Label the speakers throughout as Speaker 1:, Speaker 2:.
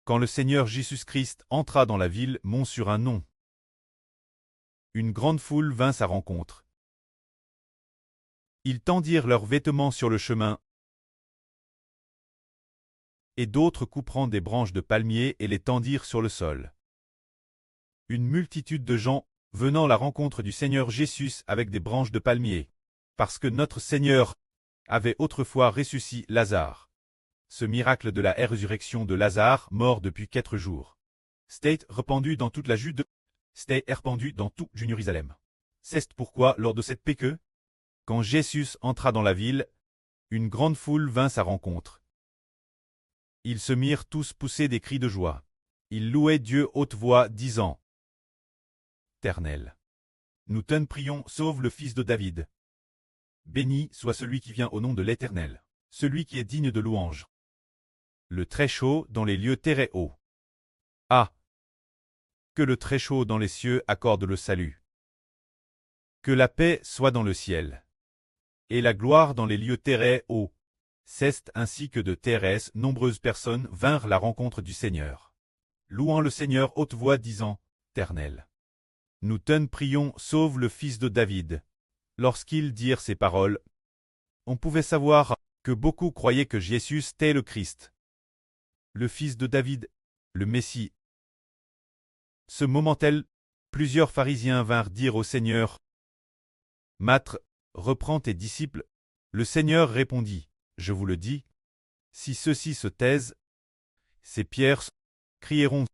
Speaker 1: quand le Seigneur Jésus-Christ entra dans la ville mont sur un nom. Une grande foule vint à sa rencontre. Ils tendirent leurs vêtements sur le chemin, et d'autres couperont des branches de palmier et les tendirent sur le sol. Une multitude de gens venant à la rencontre du Seigneur Jésus avec des branches de palmier, parce que notre Seigneur avait autrefois ressuscité Lazare. Ce miracle de la résurrection de Lazare, mort depuis 4 jours. C'était répandu dans toute la Judée, c'était répandu dans tout Jérusalem. C'est pourquoi, lors de cette Pâque, quand Jésus entra dans la ville, une grande foule vint à sa rencontre. Ils se mirent tous pousser des cris de joie. Ils louaient Dieu haute voix, disant: Éternel, nous te prions, sauve le fils de David. Béni soit celui qui vient au nom de l'Éternel, celui qui est digne de louange. Le Très-Haut dans les lieux très hauts. Ah! Que le Très-Haut dans les cieux accorde le salut. Que la paix soit dans le ciel. Et la gloire dans les lieux très hauts. C'est ainsi que de très nombreuses personnes vinrent à la rencontre du Seigneur, louant le Seigneur haute voix, disant: Éternel, nous te prions, sauve le fils de David. Lorsqu'ils dirent ces paroles, on pouvait savoir que beaucoup croyaient que Jésus était le Christ, le fils de David, le Messie. Ce moment-là, plusieurs pharisiens vinrent dire au Seigneur: Maître, reprends tes disciples. Le Seigneur répondit: Je vous le dis, si ceux-ci se taisent, ces pierres crieront.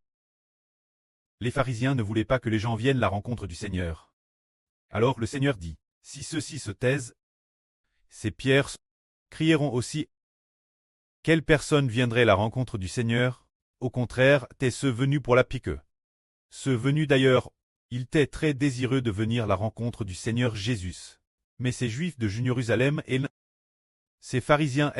Speaker 1: Les pharisiens ne voulaient pas que les gens viennent à la rencontre du Seigneur. Alors le Seigneur dit: Si ceux-ci se taisent, ces pierres crieront aussi. Quelle personne viendrait à la rencontre du Seigneur? Au contraire, t'es ceux venus pour la Pâque. Ceux venus d'ailleurs, ils étaient très désireux de venir à la rencontre du Seigneur Jésus. Mais ces Juifs de Jérusalem et ces pharisiens,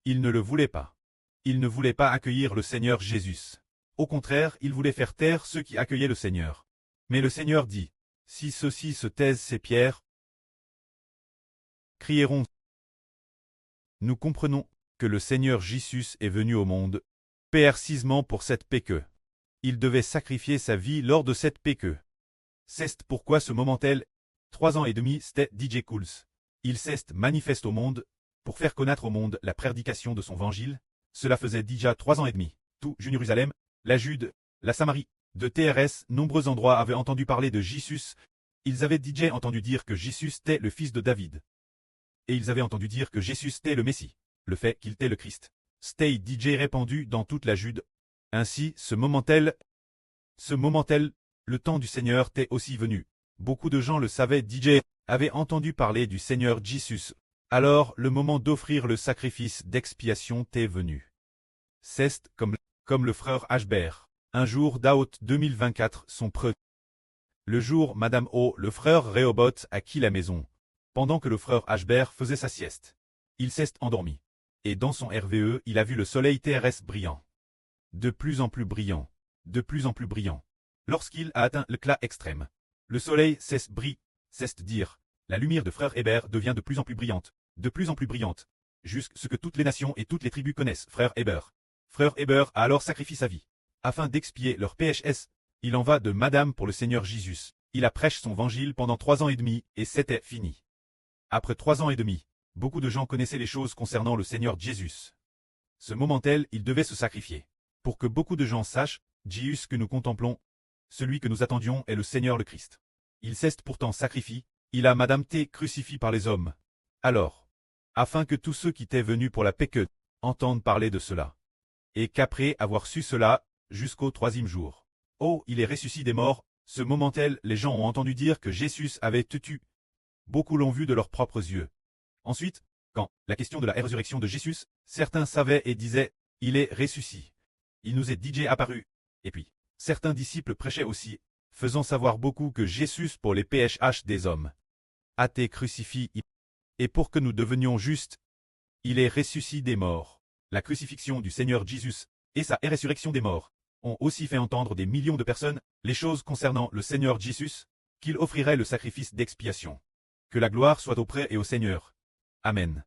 Speaker 1: ils ne le voulaient pas. Ils ne voulaient pas accueillir le Seigneur Jésus. Au contraire, ils voulaient faire taire ceux qui accueillaient le Seigneur. Mais le Seigneur dit: Si ceux-ci se taisent, ces pierres crieront. Nous comprenons que le Seigneur Jésus est venu au monde, précisément pour cette Pâque. Il devait sacrifier sa vie lors de cette Pâque. C'est pourquoi ce moment-là, 3 ans et demi, c'était DJ Cools. Il s'est manifeste au monde, pour faire connaître au monde la prédication de son évangile. Cela faisait déjà 3 ans et demi. Tout Jérusalem, la Jude, la Samarie, de TRS, nombreux endroits avaient entendu parler de Jésus. Ils avaient déjà entendu dire que Jésus était le fils de David. Et ils avaient entendu dire que Jésus était le Messie, le fait qu'il était le Christ. C'était DJ répandu dans toute la Jude. Ainsi, ce moment-là, le temps du Seigneur était aussi venu. Beaucoup de gens le savaient, DJ avait entendu parler du Seigneur Jésus. Alors, le moment d'offrir le sacrifice d'expiation était venu. C'est comme le frère Ashbert. Un jour d'août 2024 son preux. Le jour, Madame O, le frère Rehoboth, a quitté la maison, pendant que le frère Ashbert faisait sa sieste. Il s'est endormi. Et dans son RVE, il a vu le soleil terrestre brillant. De plus en plus brillant. De plus en plus brillant. Lorsqu'il a atteint l'éclat extrême, le soleil cesse brille, cesse dire, la lumière de frère Hébert devient de plus en plus brillante, jusqu'à ce que toutes les nations et toutes les tribus connaissent frère Hébert. Frère Hébert a alors sacrifié sa vie, afin d'expier leur PHS. Il en va de Madame pour le Seigneur Jésus. Il a prêché son évangile pendant 3 ans et demi, et c'était fini. Après 3 ans et demi, beaucoup de gens connaissaient les choses concernant le Seigneur Jésus. Ce moment-là, il devait se sacrifier. Pour que beaucoup de gens sachent, Jésus que nous contemplons, celui que nous attendions est le Seigneur le Christ. Il s'est pourtant sacrifié, il a Madame T crucifié par les hommes. Alors, afin que tous ceux qui étaient venus pour la Pâque entendent parler de cela, et qu'après avoir su cela, jusqu'au 3e jour, oh, il est ressuscité des morts, ce moment-là, les gens ont entendu dire que Jésus avait été tué. Beaucoup l'ont vu de leurs propres yeux. Ensuite, quand la question de la résurrection de Jésus, certains savaient et disaient, il est ressuscité. Il nous est DJ apparu. Et puis, certains disciples prêchaient aussi, faisant savoir beaucoup que Jésus pour les PHH des hommes a été crucifié, et pour que nous devenions justes, il est ressuscité des morts. La crucifixion du Seigneur Jésus et sa résurrection des morts ont aussi fait entendre des millions de personnes les choses concernant le Seigneur Jésus, qu'il offrirait le sacrifice d'expiation. Que la gloire soit auprès et au Seigneur. Amen.